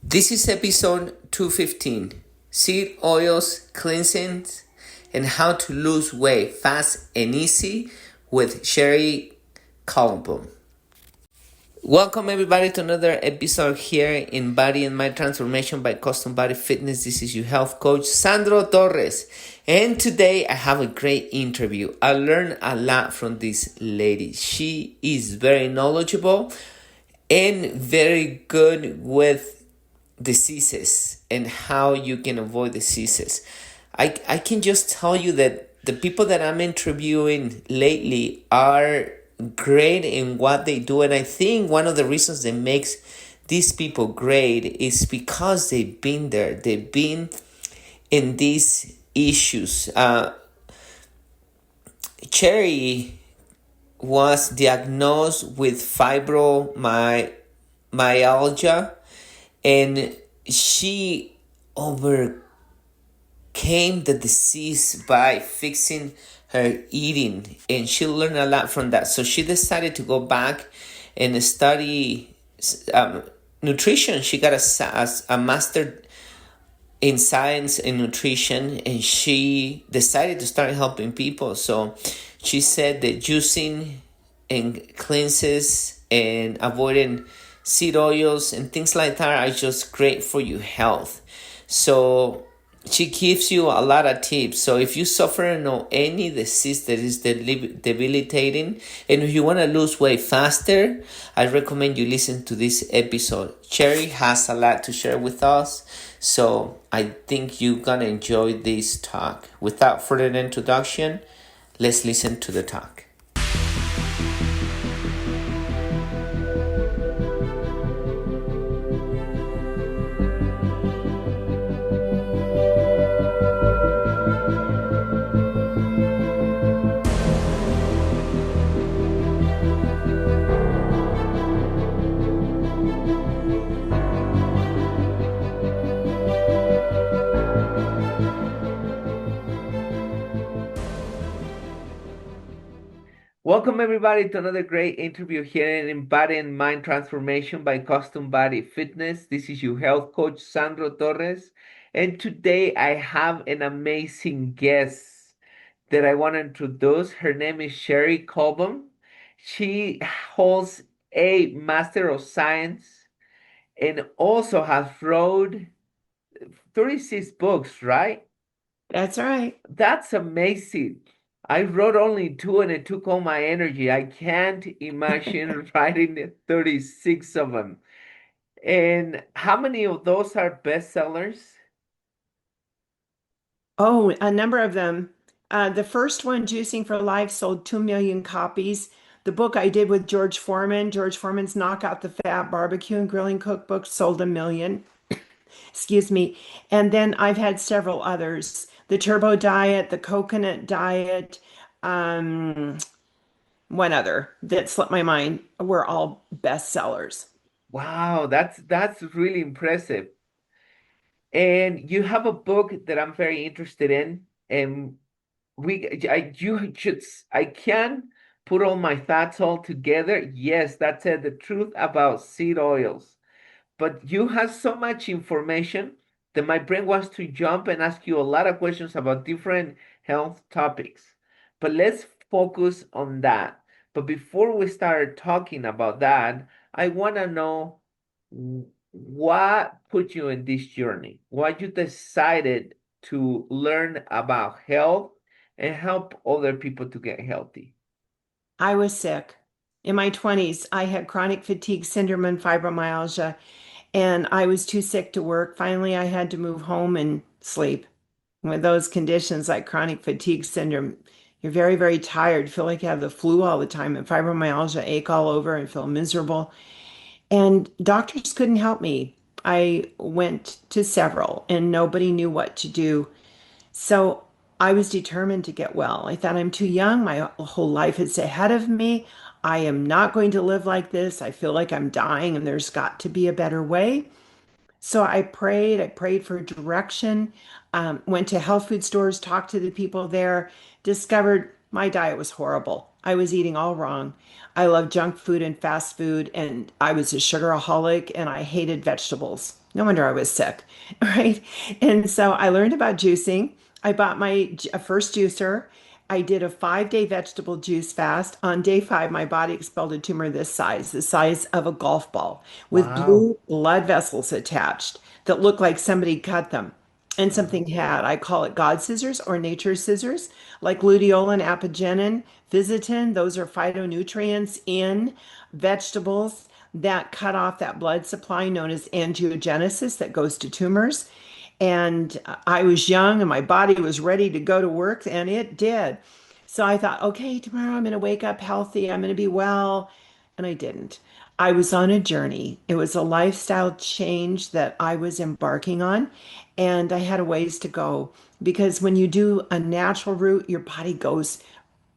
This is episode 215, seed oils, cleansings, and how to lose weight fast and easy with Cherie Calbom. Welcome everybody to another episode here in Body and Mind Transformation by Custom Body Fitness. This is your health coach, Sandro Torres. And today I have a great interview. I learned a lot from this lady. She is very knowledgeable and very good with diseases and how you can avoid diseases. I can just tell you that the people that I'm interviewing lately are great in what they do, and I think one of the reasons that makes these people great is because they've been there. They've been in these issues. Cherie was diagnosed with fibromyalgia, and she overcame the disease by fixing her eating, and she learned a lot from that. So she decided to go back and study nutrition. She got a master in science and nutrition, and she decided to start helping people. So she said that juicing and cleanses and avoiding seed oils and things like that are just great for your health. So she gives you a lot of tips. So if you suffer from any disease that is debilitating, and if you want to lose weight faster, I recommend you listen to this episode. Cherie has a lot to share with us, so I think you're gonna enjoy this talk. Without further introduction, let's listen to the talk. Welcome everybody to another great interview here in Body and Mind Transformation by Custom Body Fitness. This is your health coach, Sandro Torres. And today I have an amazing guest that I want to introduce. Her name is Cherie Calbom. She holds a Master of Science and also has wrote 36 books, right? That's right. That's amazing. I wrote only two and it took all my energy. I can't imagine writing 36 of them. And how many of those are bestsellers? Oh, a number of them. The first one, Juicing for Life, sold 2 million copies. The book I did with George Foreman, George Foreman's Knock Out the Fat Barbecue and Grilling Cookbook, sold 1 million. Excuse me. And then I've had several others. The Turbo Diet, the Coconut Diet, um, one other that slipped my mind, were all bestsellers. Wow, that's really impressive. And you have a book that I'm very interested in, and I can put all my thoughts all together. Yes, that's it, the truth about seed oils. But you have so much information that my brain wants to jump and ask you a lot of questions about different health topics. But let's focus on that. But before we start talking about that, I want to know what put you in this journey? Why you decided to learn about health and help other people to get healthy? I was sick. In my 20s, I had chronic fatigue syndrome and fibromyalgia, and I was too sick to work. Finally, I had to move home and sleep. With those conditions like chronic fatigue syndrome, you're very, very tired, feel like you have the flu all the time, and fibromyalgia, ache all over and feel miserable. And doctors couldn't help me. I went to several, and nobody knew what to do. So I was determined to get well. I thought I'm too young. My whole life is ahead of me. I am not going to live like this. I feel like I'm dying and there's got to be a better way. So I prayed for direction, went to health food stores, talked to the people there, discovered My diet was horrible. I was eating all wrong. I loved junk food and fast food, and I was a sugaraholic, and I hated vegetables. No wonder I was sick, right? And so I learned about juicing. I bought my first juicer. I did a 5-day vegetable juice fast. On day 5, my body expelled a tumor this size, the size of a golf ball, with Wow. blue blood vessels attached that looked like somebody cut them. And Wow. something had, I call it God scissors or nature's scissors, like luteolin, apigenin, visitin. Those are phytonutrients in vegetables that cut off that blood supply known as angiogenesis that goes to tumors. And I was young and my body was ready to go to work, and it did. So I thought, okay, tomorrow I'm going to wake up healthy, I'm going to be well. And I didn't. I was on a journey. It was a lifestyle change that I was embarking on, and I had a ways to go because when you do a natural route, your body goes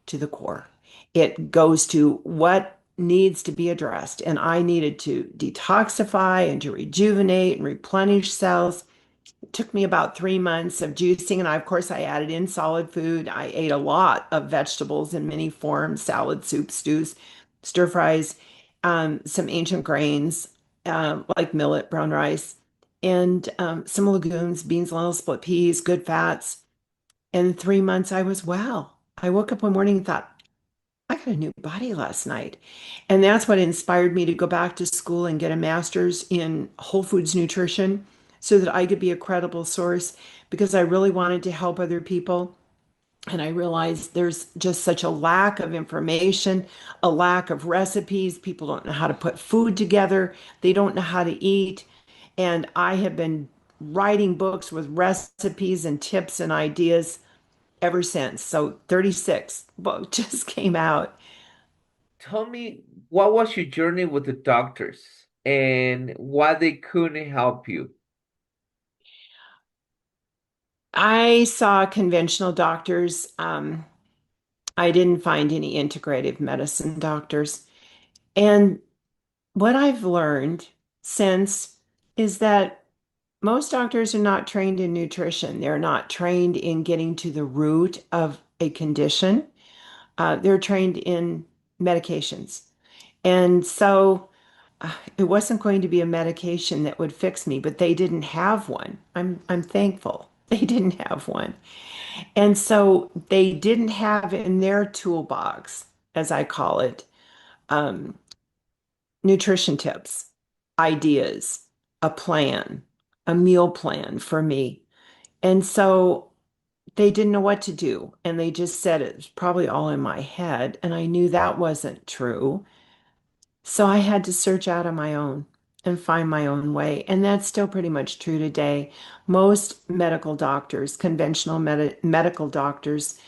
to the core. It goes to what needs to be addressed. And I needed to detoxify and to rejuvenate and replenish cells. It took me about 3 months of juicing, and of course, I added in solid food. I ate a lot of vegetables in many forms: salad, soup, stews, stir fries, some ancient grains like millet, brown rice, and some legumes, beans, lentils, split peas, good fats. And in 3 months, I was well. I woke up one morning and thought, I got a new body last night. And that's what inspired me to go back to school and get a master's in whole foods nutrition so that I could be a credible source because I really wanted to help other people. And I realized there's just such a lack of information, a lack of recipes. People don't know how to put food together, they don't know how to eat. And I have been writing books with recipes and tips and ideas ever since. So 36 book just came out. Tell me, what was your journey with the doctors and why they couldn't help you? I saw conventional doctors. I didn't find any integrative medicine doctors. And what I've learned since is that most doctors are not trained in nutrition. They're not trained in getting to the root of a condition. They're trained in medications. And so it wasn't going to be a medication that would fix me, but they didn't have one. I'm thankful they didn't have one. And so they didn't have in their toolbox, as I call it, um, nutrition tips, ideas, a plan, a meal plan for me. And so they didn't know what to do. And they just said it was probably all in my head. And I knew that wasn't true. So I had to search out on my own and find my own way. And that's still pretty much true today. Most medical doctors, conventional medical doctors,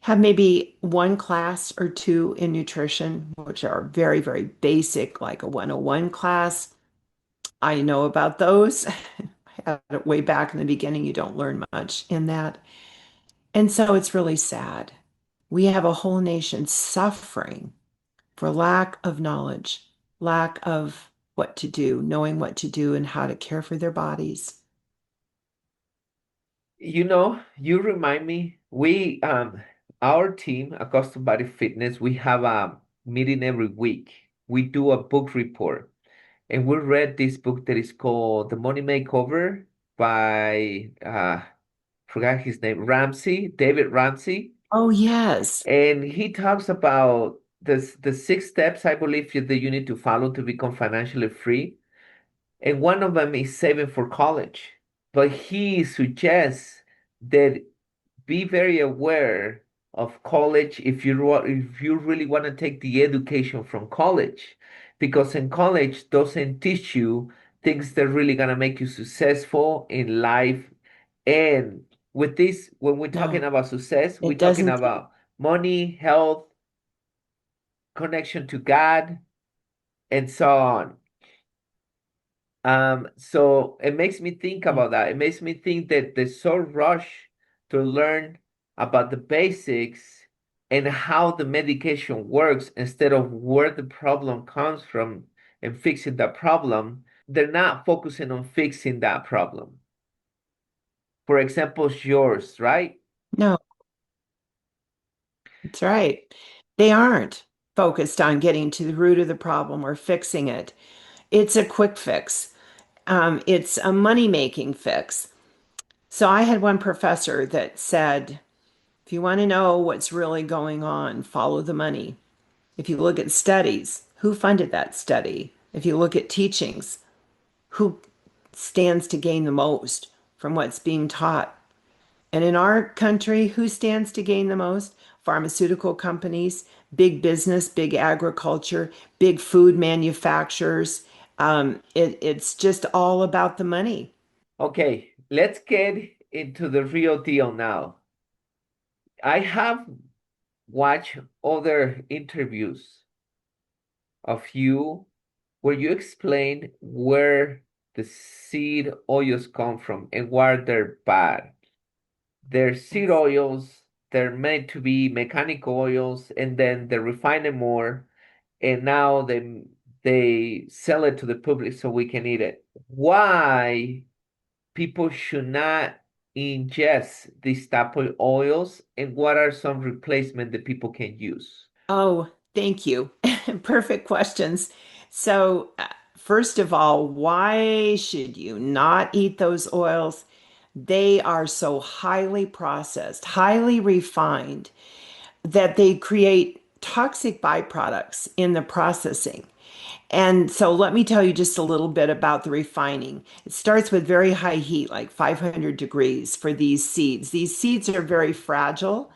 have maybe one class or two in nutrition, which are very, very basic, like a 101 class. I know about those. I had it way back in the beginning. You don't learn much in that. And so it's really sad. We have a whole nation suffering for lack of knowledge, lack of what to do, knowing what to do and how to care for their bodies. You remind me, our team, Accustomed Body Fitness, we have a meeting every week. We do a book report, and we read this book that is called The Money Makeover by, forgot his name, David Ramsey. Oh, yes. And he talks about the 6 steps, I believe, that you need to follow to become financially free. And one of them is saving for college. But he suggests that be very aware of college if you really want to take the education from college, because in college doesn't teach you things that are really gonna make you successful in life. And with this, when we're talking No, about success, we're it talking doesn't. about money, health, connection to God, and so on. So it makes me think Mm. about that. It makes me think that there's so rush to learn about the basics and how the medication works instead of where the problem comes from and fixing that problem. They're not focusing on fixing that problem. For example, yours, right? No, That's right. They aren't focused on getting to the root of the problem or fixing it. It's a quick fix. It's a money-making fix. So I had one professor that said, if you want to know what's really going on, follow the money. If you look at studies, who funded that study? If you look at teachings, who stands to gain the most from what's being taught? And in our country, who stands to gain the most? Pharmaceutical companies, big business, big agriculture, big food manufacturers. It's just all about the money. Okay, let's get into the real deal now. I have watched other interviews of you where you explain where the seed oils come from and why they're bad. They're seed Yes. oils, they're meant to be mechanical oils, and then they refine them more, and now they sell it to the public so we can eat it. Why people should not ingest these type of oils, and what are some replacement that people can use? Oh, thank you. Perfect questions. So, first of all, why should you not eat those oils? They are so highly processed, highly refined, that they create toxic byproducts in the processing. And so let me tell you just a little bit about the refining. It starts with very high heat, like 500 degrees for these seeds. These seeds are very fragile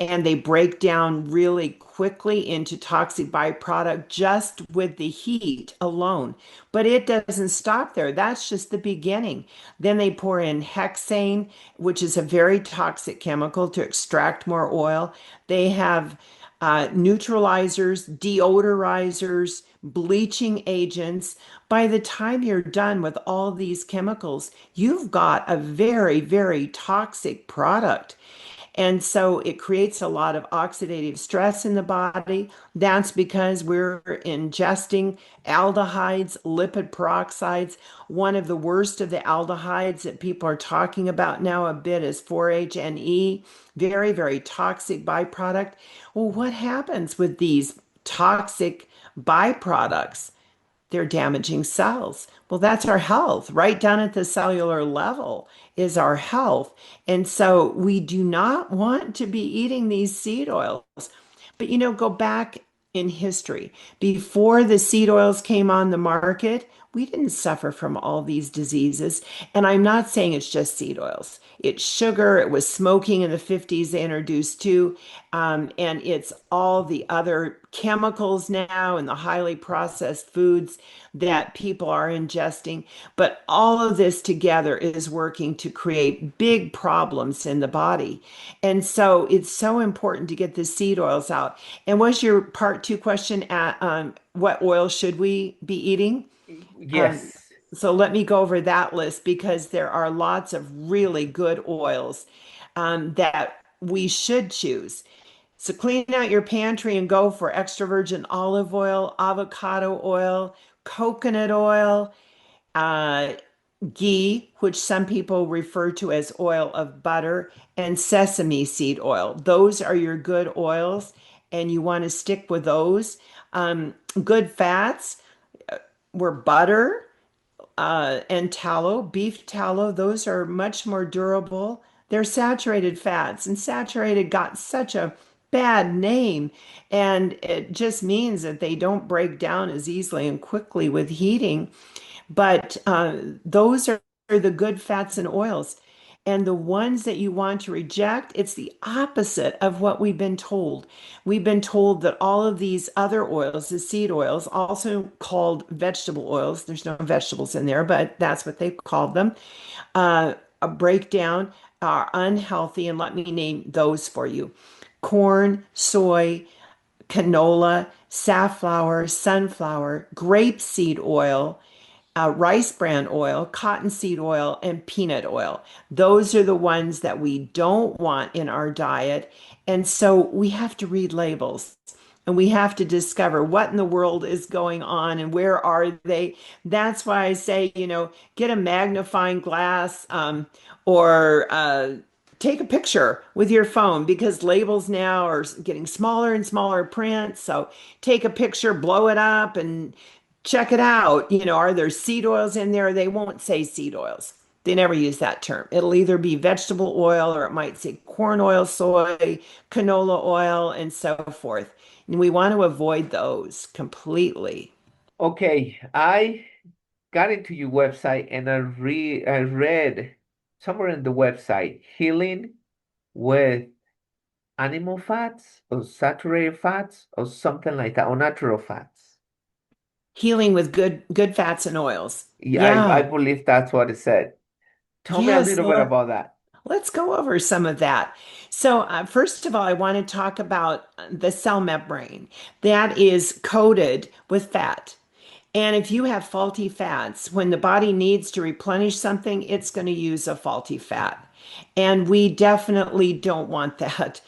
and they break down really quickly into toxic byproduct just with the heat alone. But it doesn't stop there. That's just the beginning. Then they pour in hexane, which is a very toxic chemical to extract more oil. They have neutralizers, deodorizers, bleaching agents. By the time you're done with all these chemicals, you've got a very, very toxic product. And so it creates a lot of oxidative stress in the body. That's because we're ingesting aldehydes, lipid peroxides. One of the worst of the aldehydes that people are talking about now a bit is 4-HNE, very, very toxic byproduct. Well, what happens with these toxic byproducts? They're damaging cells. Well, that's our health. Right down at the cellular level is our health. And so we do not want to be eating these seed oils. But go back in history. Before the seed oils came on the market, we didn't suffer from all these diseases. And I'm not saying it's just seed oils. It's sugar. It was smoking in the 50s they introduced too. And it's all the other chemicals now and the highly processed foods that people are ingesting. But all of this together is working to create big problems in the body. And so it's so important to get the seed oils out. And was your part two question at what oil should we be eating? Um, Yes. so let me go over that list because there are lots of really good oils that we should choose. So clean out your pantry and go for extra virgin olive oil, avocado oil, coconut oil, uh, ghee, which some people refer to as oil of butter, and sesame seed oil. Those are your good oils, and you want to stick with those. Good fats were butter and tallow, beef tallow. Those are much more durable. They're saturated fats, and saturated got such a bad name, and it just means that they don't break down as easily and quickly with heating. But those are the good fats and oils. And the ones that you want to reject, it's the opposite of what we've been told. We've been told that all of these other oils, the seed oils, also called vegetable oils, there's no vegetables in there, but that's what they called them, a breakdown are unhealthy. And let me name those for you: corn, soy, canola, safflower, sunflower, grapeseed oil, rice bran oil, cottonseed oil, and peanut oil. Those are the ones that we don't want in our diet. And so we have to read labels and we have to discover what in the world is going on and where are they. That's why I say, get a magnifying glass or take a picture with your phone because labels now are getting smaller and smaller print. So take a picture, blow it up, and check it out. Are there seed oils in there? They won't say seed oils. They never use that term. It'll either be vegetable oil or it might say corn oil, soy, canola oil, and so forth. And we want to avoid those completely. Okay, I got into your website and I read somewhere in the website healing with animal fats or saturated fats or something like that, or natural fats. Healing with good fats and oils. Yeah, I Yeah. believe that's what it said. Tell me a Yes. little bit about that. Let's go over some of that. So, first of all, I want to talk about the cell membrane that is coated with fat. And if you have faulty fats, when the body needs to replenish something, it's going to use a faulty fat. And we definitely don't want that.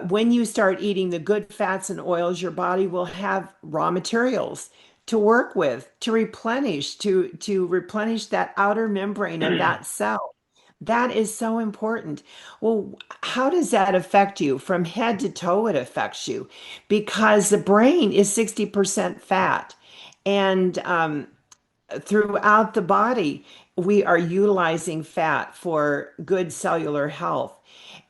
When you start eating the good fats and oils, your body will have raw materials to work with, to replenish that outer membrane of that cell. That is so important. Well, how does that affect you? From head to toe, it affects you because the brain is 60% fat. And throughout the body, we are utilizing fat for good cellular health.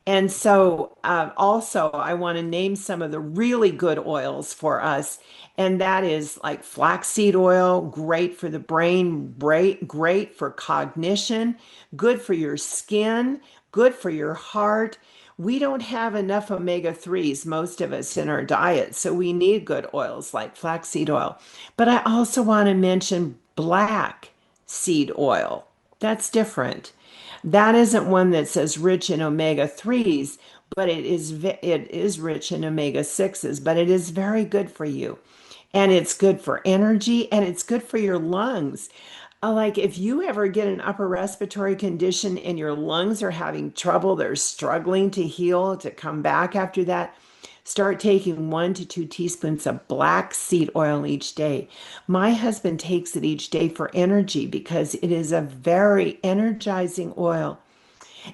And so, also, I want to name some of the really good oils for us. And that is like flaxseed oil, great for the brain, great for cognition, good for your skin, good for your heart. We don't have enough omega 3s, most of us, in our diet. So we need good oils like flaxseed oil. But I also want to mention black seed oil. That's different. That isn't one that says rich in omega 3s, but it is rich in omega 6s, but it is very good for you. And it's good for energy and it's good for your lungs. Like if you ever get an upper respiratory condition and your lungs are having trouble, they're struggling to heal, to come back after that, start taking 1 to 2 teaspoons of black seed oil each day. My husband takes it each day for energy because it is a very energizing oil.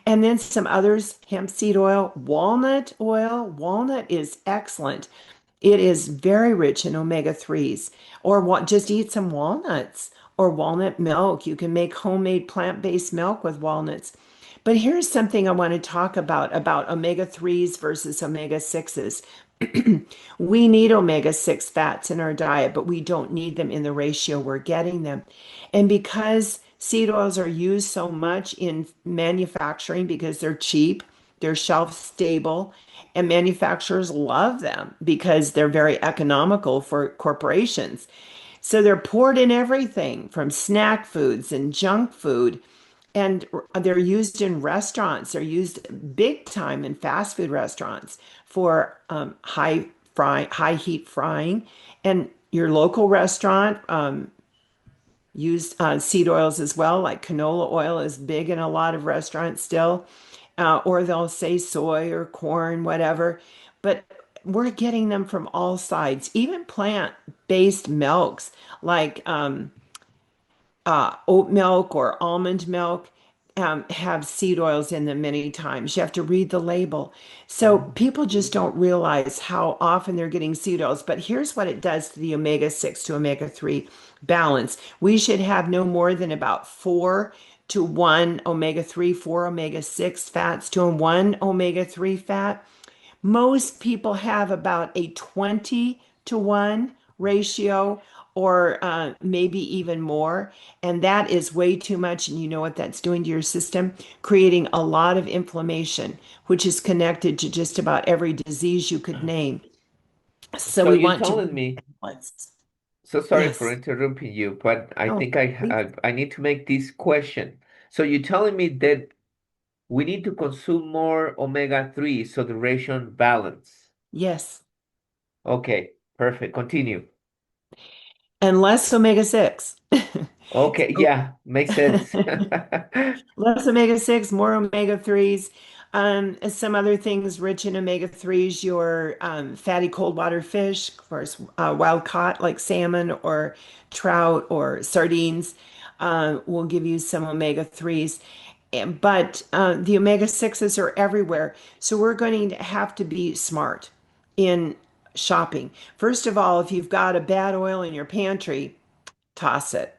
And then some others, hemp seed oil, walnut oil. Walnut is excellent. It is very rich in omega 3s. Or just eat some walnuts or walnut milk. You can make homemade plant-based milk with walnuts. But here's something I want to talk about omega 3s versus omega 6s. We need omega 6 fats in our diet, but we don't need them in the ratio we're getting them. And because seed oils are used so much in manufacturing because they're cheap, they're shelf stable, and manufacturers love them because they're very economical for corporations. So they're poured in everything from snack foods and junk food. And they're used in restaurants. They're used big time in fast food restaurants for high heat frying. And your local restaurant use seed oils as well, like canola oil is big in a lot of restaurants still, or they'll say soy or corn, whatever. But we're getting them from all sides, even plant-based milks like oat milk or almond milk have seed oils in them many times. You have to read the label. So people just don't realize how often they're getting seed oils. But here's what it does to the omega 6 to omega 3 balance. We should have no more than about 4 to 1 omega 3, 4 omega 6 fats to 1 omega 3 fat. Most people have about a 20 to 1 ratio or maybe even more. And that is way too much. And you know what that's doing to your system? Creating a lot of inflammation, which is connected to just about every disease you could name. So So we you're want to telling me, balance. so sorry for Yes. interrupting you, but I Oh, think please. I need to make this question. So you're telling me that we need to consume more omega-3 so the ration balance. Yes. Okay, perfect. Continue. And less omega 6. Okay, yeah, makes sense. Less omega 6, more omega 3s. Some other things rich in omega 3s, your fatty cold water fish, of course, wild caught like salmon or trout or sardines will give you some omega 3s. but the omega 6s are everywhere. So we're going to have to be smart in shopping. First of all, if you've got a bad oil in your pantry, toss it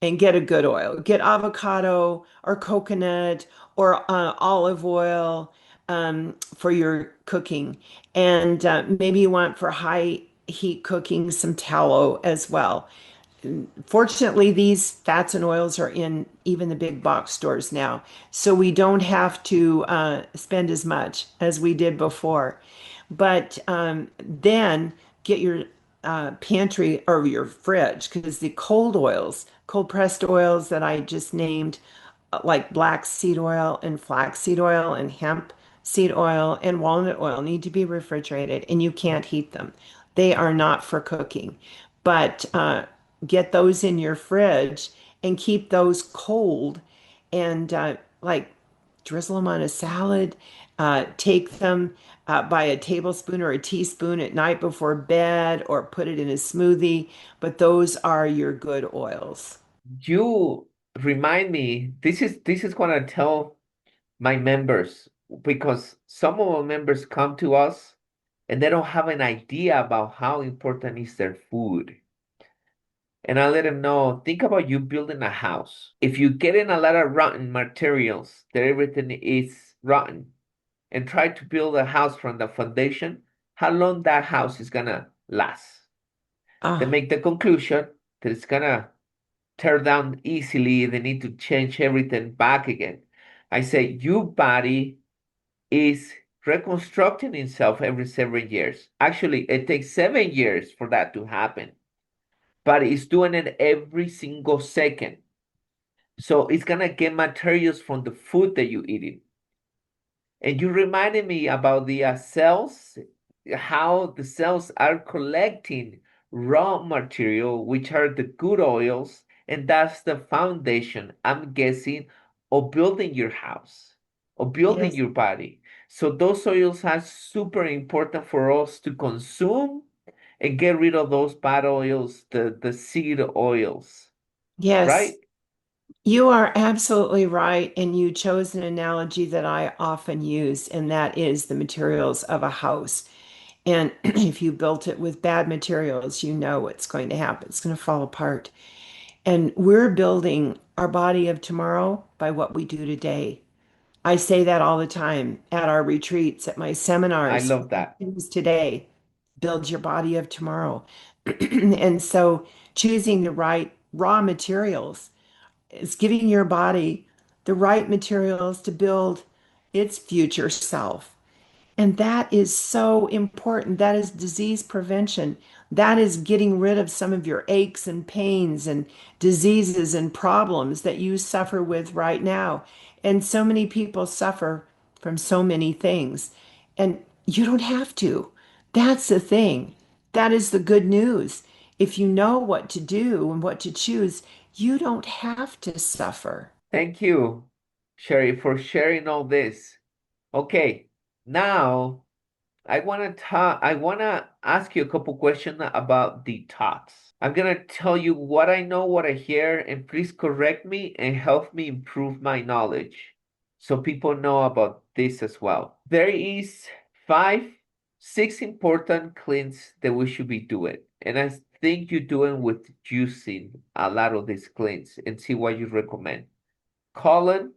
and get a good oil. Get avocado or coconut or olive oil for your cooking. And maybe you want for high heat cooking some tallow as well. Fortunately, these fats and oils are in even the big box stores now, so we don't have to spend as much as we did before. But then get your pantry or your fridge because the cold oils, cold pressed oils that I just named, like black seed oil and flax seed oil and hemp seed oil and walnut oil, need to be refrigerated and you can't heat them. They are not for cooking. But get those in your fridge and keep those cold and like drizzle them on a salad. Take them by a tablespoon or a teaspoon at night before bed or put it in a smoothie. But those are your good oils. You remind me, this is what I tell my members because some of our members come to us and they don't have an idea about how important is their food. And I let them know, think about you building a house. If you get in a lot of rotten materials, that everything is rotten, and try to build a house from the foundation, how long that house is gonna last? They Ah, make the conclusion that it's gonna tear down easily. They need to change everything back again. I say, your body is reconstructing itself every 7 years. Actually, it takes 7 years for that to happen, but it's doing it every single second. So it's gonna get materials from the food that you're eating. And you reminded me about the cells, how the cells are collecting raw material, which are the good oils, and that's the foundation, I'm guessing, of building your house, of building yes. your body. So those oils are super important for us to consume and get rid of those bad oils, the seed oils, Yes, right? you are absolutely right. And you chose an analogy that I often use, and that is the materials of a house. And if you built it with bad materials, you know what's going to happen. It's going to fall apart. And we're building our body of tomorrow by what we do today. I say that all the time at our retreats, at my I seminars. love that. Choose today, build your body of tomorrow. And so choosing the right raw materials is giving your body the right materials to build its future self. And that is so important. That is disease prevention. That is getting rid of some of your aches and pains and diseases and problems that you suffer with right now. And so many people suffer from so many things. And you don't have to. That's the thing. That is the good news. If you know what to do and what to choose, you don't have to suffer. Thank you, Sherry, for sharing all this. Okay, now I wanna ask you a couple questions about detox. I'm gonna tell you what I know, what I hear, and please correct me and help me improve my knowledge so people know about this as well. There is five, six important cleans that we should be doing. And I think you're doing with using a lot of these cleans and see what you recommend. Colon,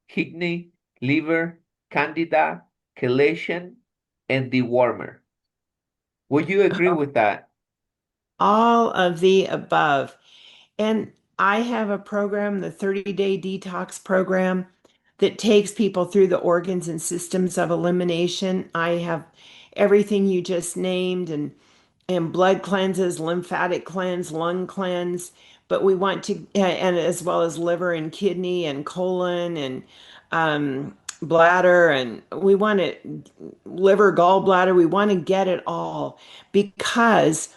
kidney, liver, candida, chelation, and dewormer. Would you agree with that? All of the above. And I have a program, the 30-day detox program, that takes people through the organs and systems of elimination. I have everything you just named and blood cleanses, lymphatic cleanse, lung cleanse, but we want to and as well as liver and kidney and colon and bladder and we want it liver, gallbladder, we want to get it all because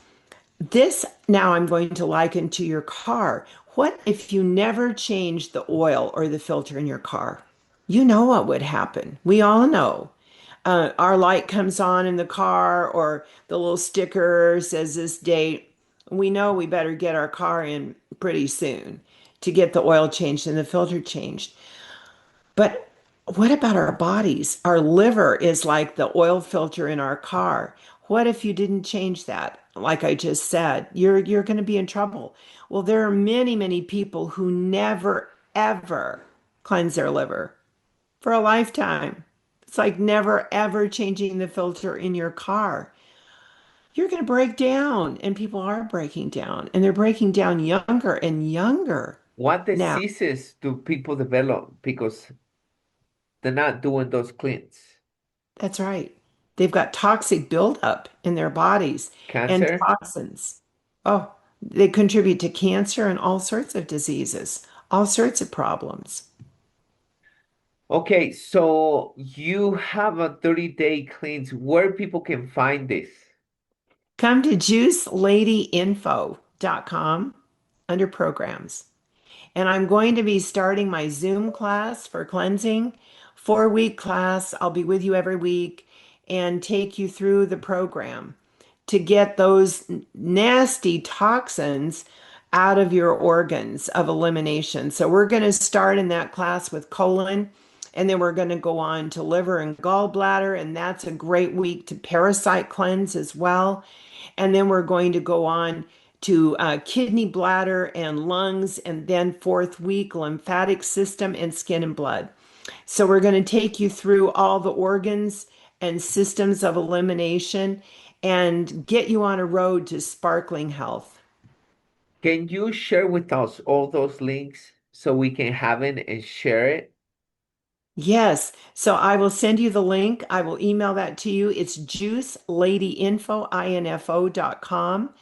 this now I'm going to liken to your car. What if you never changed the oil or the filter in your car? You know what would happen. We all know. Our light comes on in the car, or the little sticker says this date. We know we better get our car in pretty soon to get the oil changed and the filter changed. But what about our bodies? Our liver is like the oil filter in our car. What if you didn't change that? Like I just said, you're going to be in trouble. Well, there are many, many people who never ever cleanse their liver for a lifetime. It's like never ever changing the filter in your car. You're going to break down, and people are breaking down, and they're breaking down younger and younger What now. diseases do people develop because they're not doing those cleans? That's right. They've got toxic buildup in their bodies and Cancer? toxins. Oh, they contribute to cancer and all sorts of diseases, all sorts of problems. Okay, so you have a 30-day cleanse where people can find this. Come to juiceladyinfo.com under programs. And I'm going to be starting my Zoom class for cleansing, 4-week class. I'll be with you every week and take you through the program to get those nasty toxins out of your organs of elimination. So we're going to start in that class with colon, and then we're going to go on to liver and gallbladder, and that's a great week to parasite cleanse as well. And then we're going to go on to kidney, bladder, and lungs, and then fourth week, lymphatic system and skin and blood. So we're going to take you through all the organs and systems of elimination and get you on a road to sparkling health. Can you share with us all those links so we can have it and share it? Yes. So I will send you the link. I will email that to you. It's juiceladyinfo.com.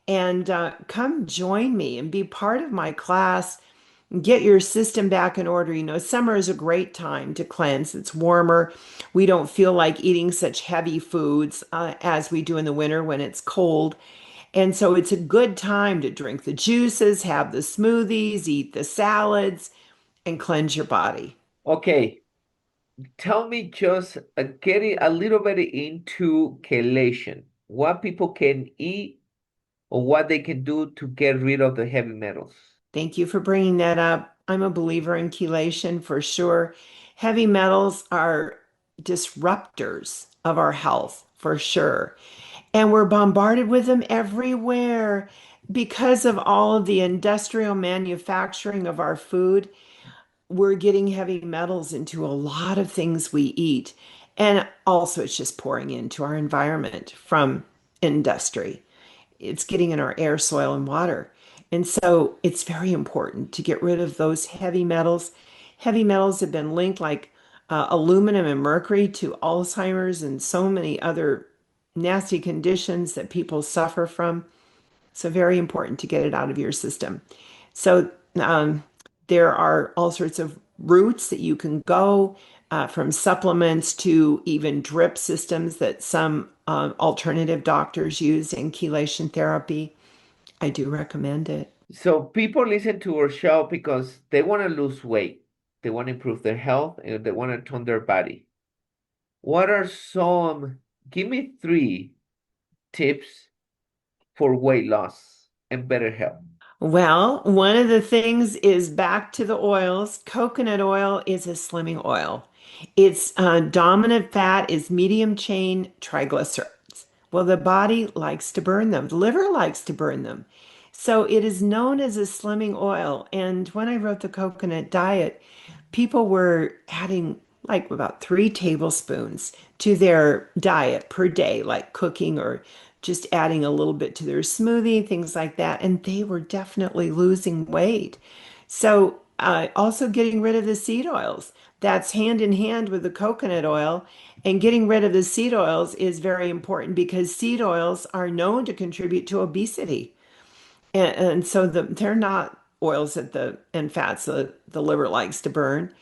And come join me and be part of my class. Get your system back in order. You know, summer is a great time to cleanse. It's warmer. We don't feel like eating such heavy foods as we do in the winter when it's cold. And so it's a good time to drink the juices, have the smoothies, eat the salads, and cleanse your body. Okay, tell me just getting a little bit into chelation, what people can eat or what they can do to get rid of the heavy metals. Thank you for bringing that up. I'm a believer in chelation for sure. Heavy metals are disruptors of our health for sure. And we're bombarded with them everywhere because of all of the industrial manufacturing of our food. We're getting heavy metals into a lot of things we eat. And also, it's just pouring into our environment from industry. It's getting in our air, soil, and water. And so it's very important to get rid of those heavy metals. Heavy metals have been linked, like aluminum and mercury, to Alzheimer's and so many other nasty conditions that people suffer from. So, very important to get it out of your system. So, there are all sorts of routes that you can go, from supplements to even drip systems that some alternative doctors use in chelation therapy. I do recommend it. So people listen to our show because they want to lose weight, they want to improve their health, and they want to tone their body. What are some, give me 3 tips for weight loss and better health. Well, one of the things is back to the oils. Coconut oil is a slimming oil. Its dominant fat is medium chain triglycerides. Well, the body likes to burn them, the liver likes to burn them. So it is known as a slimming oil. And when I wrote the coconut diet, people were adding like about 3 tablespoons to their diet per day, like cooking or just adding a little bit to their smoothie, things like that. And they were definitely losing weight. So, also getting rid of the seed oils. That's hand in hand with the coconut oil. And getting rid of the seed oils is very important because seed oils are known to contribute to obesity. And so they're not oils that and fats that the liver likes to burn.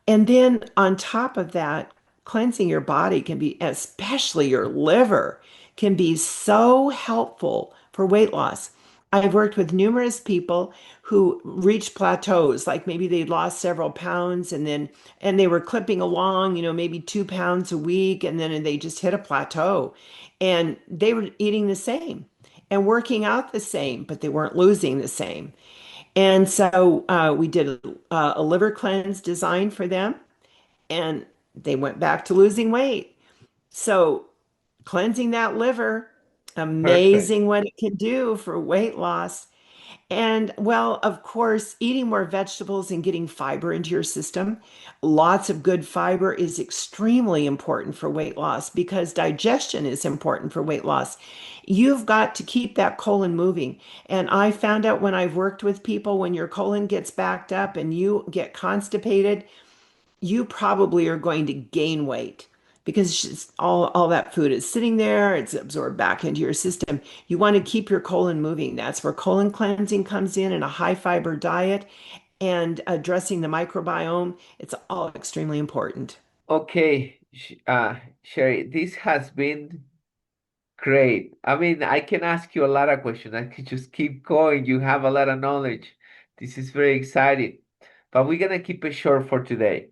And then on top of that, cleansing your body can be, especially your liver, can be so helpful for weight loss. I've worked with numerous people who reached plateaus, like maybe they lost several pounds and they were clipping along, maybe 2 pounds a week, and then they just hit a plateau and they were eating the same and working out the same, but they weren't losing the same. And so we did a liver cleanse designed for them, and they went back to losing weight. So, cleansing that liver, Perfect. amazing what it can do for weight loss. And well, of course, eating more vegetables and getting fiber into your system. Lots of good fiber is extremely important for weight loss because digestion is important for weight loss. You've got to keep that colon moving. And I found out when I've worked with people, when your colon gets backed up and you get constipated, you probably are going to gain weight because all that food is sitting there, it's absorbed back into your system. You want to keep your colon moving. That's where colon cleansing comes in a high fiber diet and addressing the microbiome. It's all extremely important. Okay, Sherry, this has been great. I mean, I can ask you a lot of questions. I could just keep going. You have a lot of knowledge. This is very exciting. But we're gonna keep it short for today.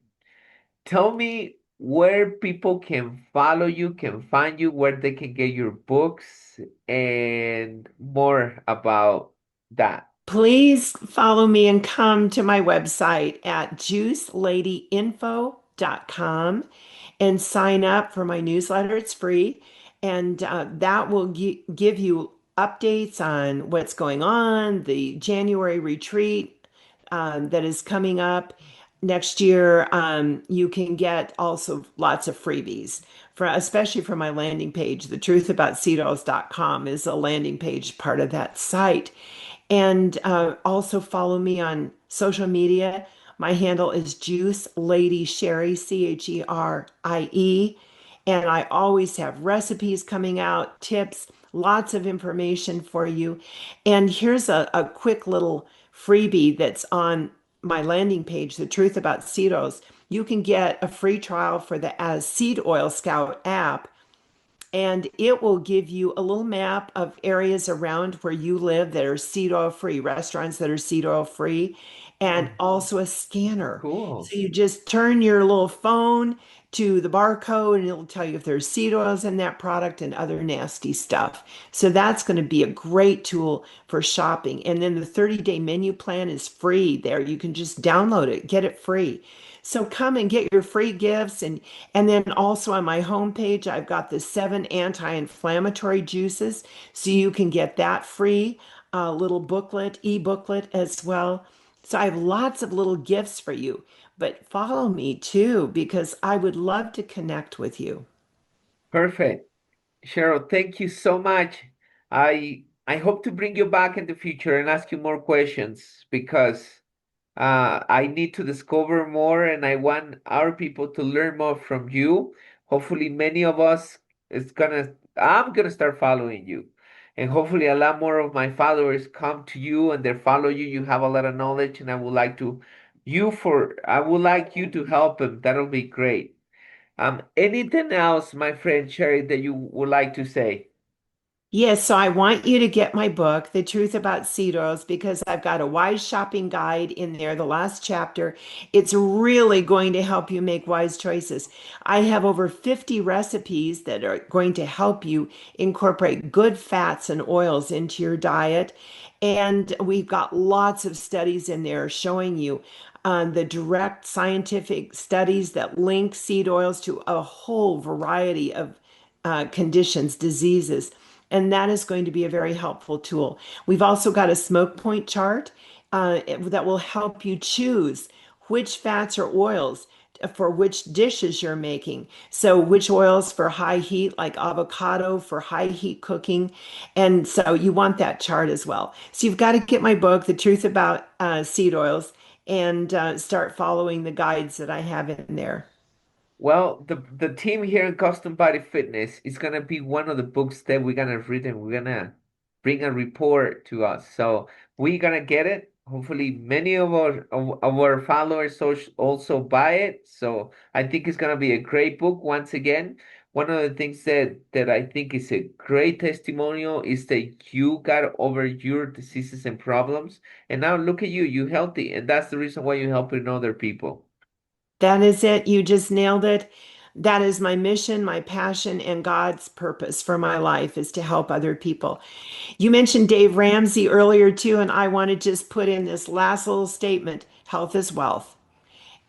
Tell me where people can follow you, can find you, where they can get your books, and more about that. Please follow me and come to my website at juiceladyinfo.com and sign up for my newsletter. It's free. And that will give you updates on what's going on, the January retreat that is coming up next year. You can get also lots of freebies for, especially for my landing page. TheTruthAboutCetos.com is a landing page part of that site. And also follow me on social media. My handle is Juice Lady Cherie, Cherie. And I always have recipes coming out, tips, lots of information for you. And here's a quick little freebie that's on my landing page, The Truth About Cetos. You can get a free trial for the As Seed Oil Scout app, and it will give you a little map of areas around where you live that are seed oil free, restaurants that are seed oil free, and Oh, also a scanner. cool. So you just turn your little phone to the barcode and it'll tell you if there's seed oils in that product and other nasty stuff. So that's going to be a great tool for shopping. And then the 30-day menu plan is free there. You can just download it, get it free. So come and get your free gifts, and then also on my homepage I've got the 7 anti-inflammatory juices, so you can get that free little booklet, e-booklet as well. So I have lots of little gifts for you, but follow me too because I would love to connect with you. Perfect. Cheryl, thank you so much. I hope to bring you back in the future and ask you more questions because I need to discover more and I want our people to learn more from you. Hopefully, many of us I'm gonna start following you. And hopefully a lot more of my followers come to you and they follow you. You have a lot of knowledge and I would like you to help them. That'll be great. Anything else, my friend Sherry, that you would like to say? Yes, so I want you to get my book, The Truth About Seed Oils, because I've got a wise shopping guide in there, the last chapter. It's really going to help you make wise choices. I have over 50 recipes that are going to help you incorporate good fats and oils into your diet. And we've got lots of studies in there showing you the direct scientific studies that link seed oils to a whole variety of conditions, diseases. And that is going to be a very helpful tool. We've also got a smoke point chart that will help you choose which fats or oils for which dishes you're making. So, which oils for high heat, like avocado for high heat cooking. And so, you want that chart as well. So, you've got to get my book, The Truth About Seed Oils, and start following the guides that I have in there. Well, the team here in Custom Body Fitness is gonna be one of the books that we're gonna read and we're gonna bring a report to us. So we're gonna get it. Hopefully, many of our followers also buy it. So I think it's gonna be a great book. Once again, one of the things that I think is a great testimonial is that you got over your diseases and problems, and now look at you, you healthy, and that's the reason why you're helping other people. That is it. You just nailed it. That is my mission, my passion, and God's purpose for my life is to help other people. You mentioned Dave Ramsey earlier too, and I want to just put in this last little statement. health is wealth.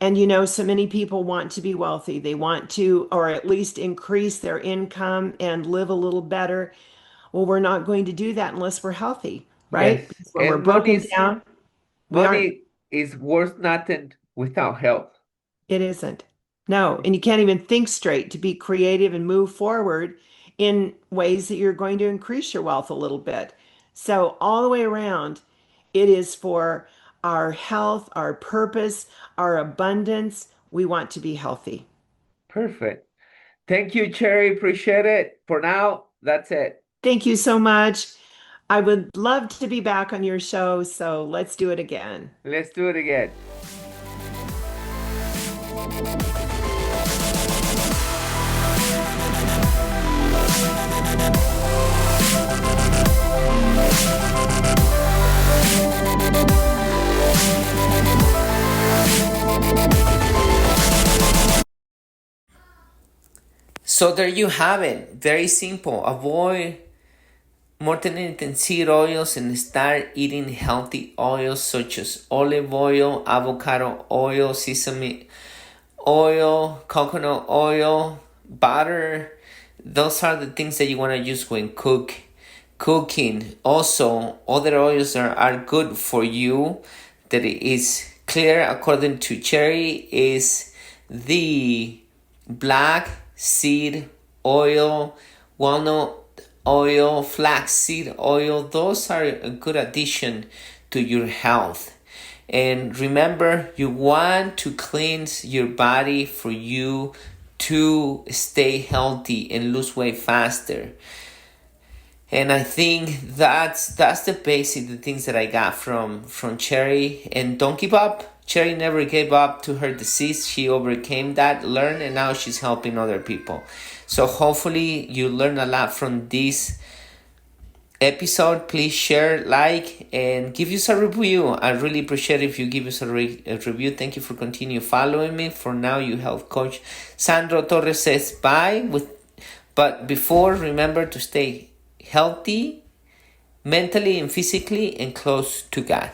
And you know, so many people want to be wealthy. They want to, or at least increase their income and live a little better. Well, we're not going to do that unless we're healthy, right? Yes. Because when we're And broken down, we aren't. money is worth nothing without health. It isn't. No, and you can't even think straight to be creative and move forward in ways that you're going to increase your wealth a little bit. So, all the way around, it is for our health, our purpose, our abundance. We want to be healthy. Perfect. Thank you, Cherie. Appreciate it. For now, that's it. Thank you so much. I would love to be back on your show, so let's do it again. Let's do it again. So there you have it. Very simple. Avoid multi-nutrient seed oils and start eating healthy oils such as olive oil, avocado oil, sesame oil, coconut oil, butter. Those are the things that you want to use when cooking. Also, other oils are good for you. That it is clear according to Cherie is the black seed oil, walnut oil, flaxseed oil. Those are a good addition to your health. And remember, you want to cleanse your body for you to stay healthy and lose weight faster. And I think that's the basic, the things that I got from Cherie. And don't give up. Cherie never gave up to her disease. She overcame that, learned, and now she's helping other people. So hopefully you learn a lot from this episode. Please share, like, and give us a review. I really appreciate it if you give us a review. Thank you for continue following me. For now, you health coach Sandro Torres says bye. But before, remember to stay healthy, mentally and physically, and close to God.